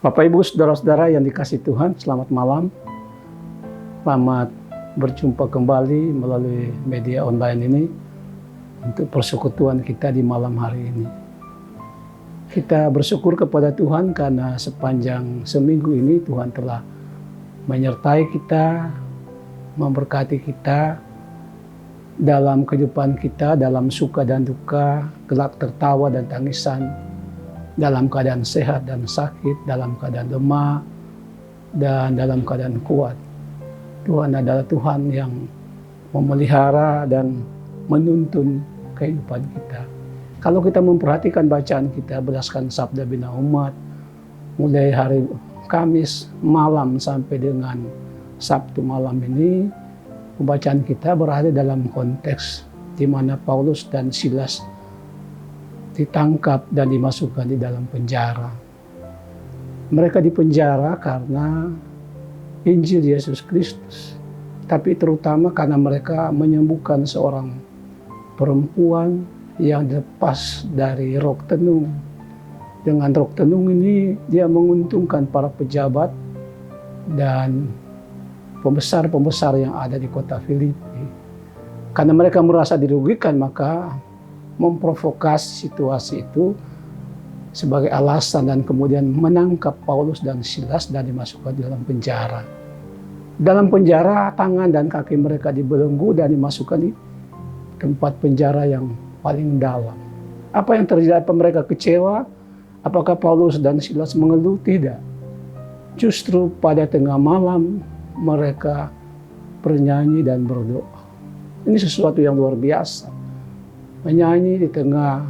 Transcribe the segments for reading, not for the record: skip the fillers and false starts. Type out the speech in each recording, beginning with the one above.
Bapak Ibu saudara-saudara yang dikasihi Tuhan, selamat malam. Selamat berjumpa kembali melalui media online ini untuk persekutuan kita di malam hari ini. Kita bersyukur kepada Tuhan karena sepanjang seminggu ini Tuhan telah menyertai kita, memberkati kita dalam kehidupan kita, dalam suka dan duka, gelak tertawa dan tangisan, dalam keadaan sehat dan sakit, dalam keadaan lemah, dan dalam keadaan kuat. Tuhan adalah Tuhan yang memelihara dan menuntun kehidupan kita. Kalau kita memperhatikan bacaan kita berdasarkan Sabda Bina Umat, mulai hari Kamis malam sampai dengan Sabtu malam ini, pembacaan kita berada dalam konteks di mana Paulus dan Silas ditangkap dan dimasukkan di dalam penjara. Mereka dipenjara karena Injil Yesus Kristus, tapi terutama karena mereka menyembuhkan seorang perempuan yang dilepas dari rok tenung. Dengan rok tenung ini dia menguntungkan para pejabat dan pembesar-pembesar yang ada di kota Filipi. Karena mereka merasa dirugikan, maka memprovokasi situasi itu sebagai alasan dan kemudian menangkap Paulus dan Silas dan dimasukkan di dalam penjara. Dalam penjara, tangan dan kaki mereka dibelenggu dan dimasukkan di tempat penjara yang paling dalam. Apa yang terjadi? Apa mereka kecewa? Apakah Paulus dan Silas mengeluh? Tidak. Justru pada tengah malam mereka bernyanyi dan berdoa. Ini sesuatu yang luar biasa. Menyanyi di tengah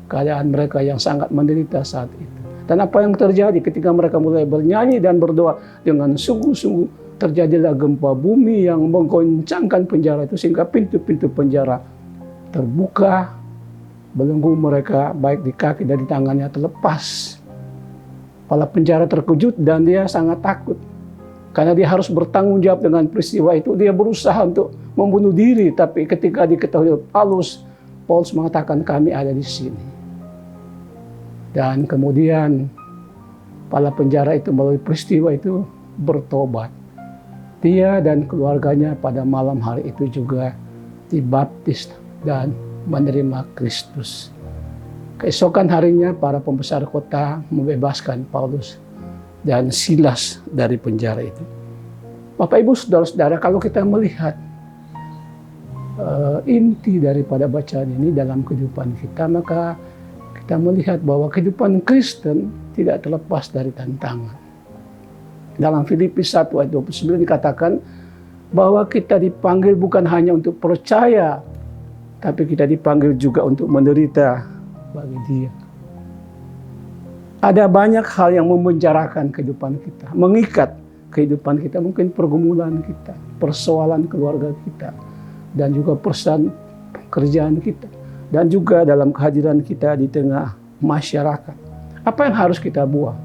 keadaan mereka yang sangat menderita saat itu. Dan apa yang terjadi ketika mereka mulai bernyanyi dan berdoa dengan sungguh-sungguh, terjadilah gempa bumi yang menggoncangkan penjara itu sehingga pintu-pintu penjara terbuka, belenggu mereka baik di kaki dan di tangannya terlepas. Kepala penjara terkejut dan dia sangat takut. Karena dia harus bertanggung jawab dengan peristiwa itu, dia berusaha untuk membunuh diri, tapi ketika diketahui Paulus mengatakan kami ada di sini. Dan kemudian kepala penjara itu melalui peristiwa itu bertobat. Dia dan keluarganya pada malam hari itu juga dibaptis dan menerima Kristus. Keesokan harinya para pembesar kota membebaskan Paulus dan Silas dari penjara itu. Bapak Ibu saudara-saudara, kalau kita melihat inti daripada bacaan ini dalam kehidupan kita, maka kita melihat bahwa kehidupan Kristen tidak terlepas dari tantangan. Dalam Filipi 1 ayat 29 dikatakan bahwa kita dipanggil bukan hanya untuk percaya, tapi kita dipanggil juga untuk menderita bagi Dia. Ada banyak hal yang memenjarakan kehidupan kita, mengikat kehidupan kita, mungkin pergumulan kita, persoalan keluarga kita, dan juga perusahaan pekerjaan kita, dan juga dalam kehadiran kita di tengah masyarakat. Apa yang harus kita buat?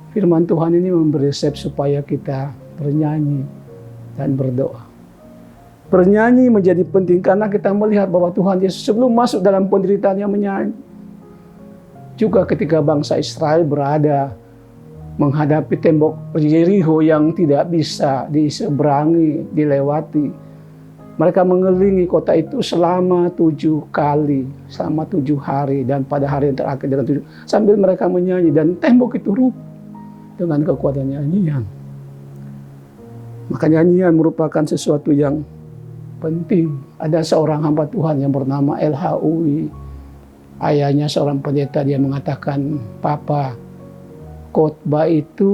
Firman Tuhan ini memberi resep supaya kita bernyanyi dan berdoa. Bernyanyi menjadi penting karena kita melihat bahwa Tuhan Yesus sebelum masuk dalam penderitaannya menyanyi. Juga ketika bangsa Israel berada menghadapi tembok Yerikho yang tidak bisa diseberangi, dilewati. Mereka mengelilingi kota itu selama 7 kali, selama 7 hari, dan pada hari yang terakhir dengan 7, sambil mereka menyanyi, dan tembok itu rubuh dengan kekuatan nyanyian. Maka nyanyian merupakan sesuatu yang penting. Ada seorang hamba Tuhan yang bernama LHUI, ayahnya seorang pendeta, dia mengatakan, "Papa, khotbah itu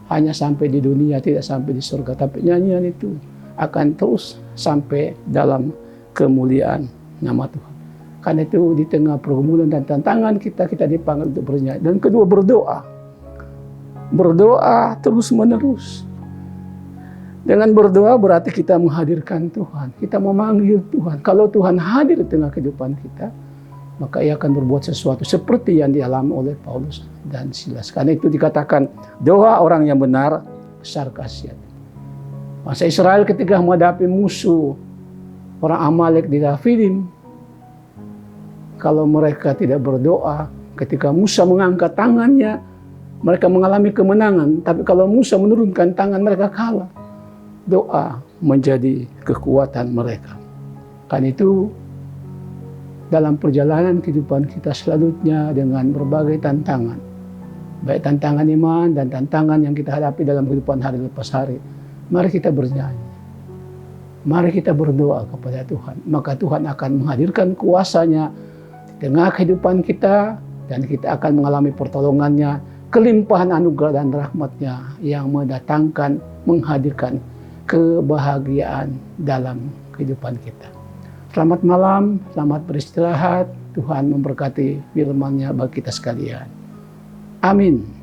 hanya sampai di dunia, tidak sampai di surga, tapi nyanyian itu akan terus sampai dalam kemuliaan nama Tuhan." Karena itu di tengah pergumulan dan tantangan kita dipanggil untuk bernyanyi. Dan kedua, berdoa. Berdoa terus menerus. Dengan berdoa berarti kita menghadirkan Tuhan. Kita memanggil Tuhan. Kalau Tuhan hadir di tengah kehidupan kita, maka Ia akan berbuat sesuatu seperti yang dialami oleh Paulus dan Silas. Karena itu dikatakan doa orang yang benar besar khasiat. Bangsa Israel ketika menghadapi musuh orang Amalek di Refidim, kalau mereka tidak berdoa, Ketika Musa mengangkat tangannya, mereka mengalami kemenangan. Tapi kalau Musa menurunkan tangan, mereka kalah. Doa menjadi kekuatan mereka. Kan itu dalam perjalanan kehidupan kita selanjutnya dengan berbagai tantangan. Baik tantangan iman dan tantangan yang kita hadapi dalam kehidupan hari lepas hari. Mari kita bernyanyi. Mari kita berdoa kepada Tuhan. Maka Tuhan akan menghadirkan kuasa-Nya di tengah kehidupan kita. Dan kita akan mengalami pertolongan-Nya, kelimpahan anugerah dan rahmat-Nya yang mendatangkan, menghadirkan kebahagiaan dalam kehidupan kita. Selamat malam, selamat beristirahat. Tuhan memberkati firman-Nya bagi kita sekalian. Amin.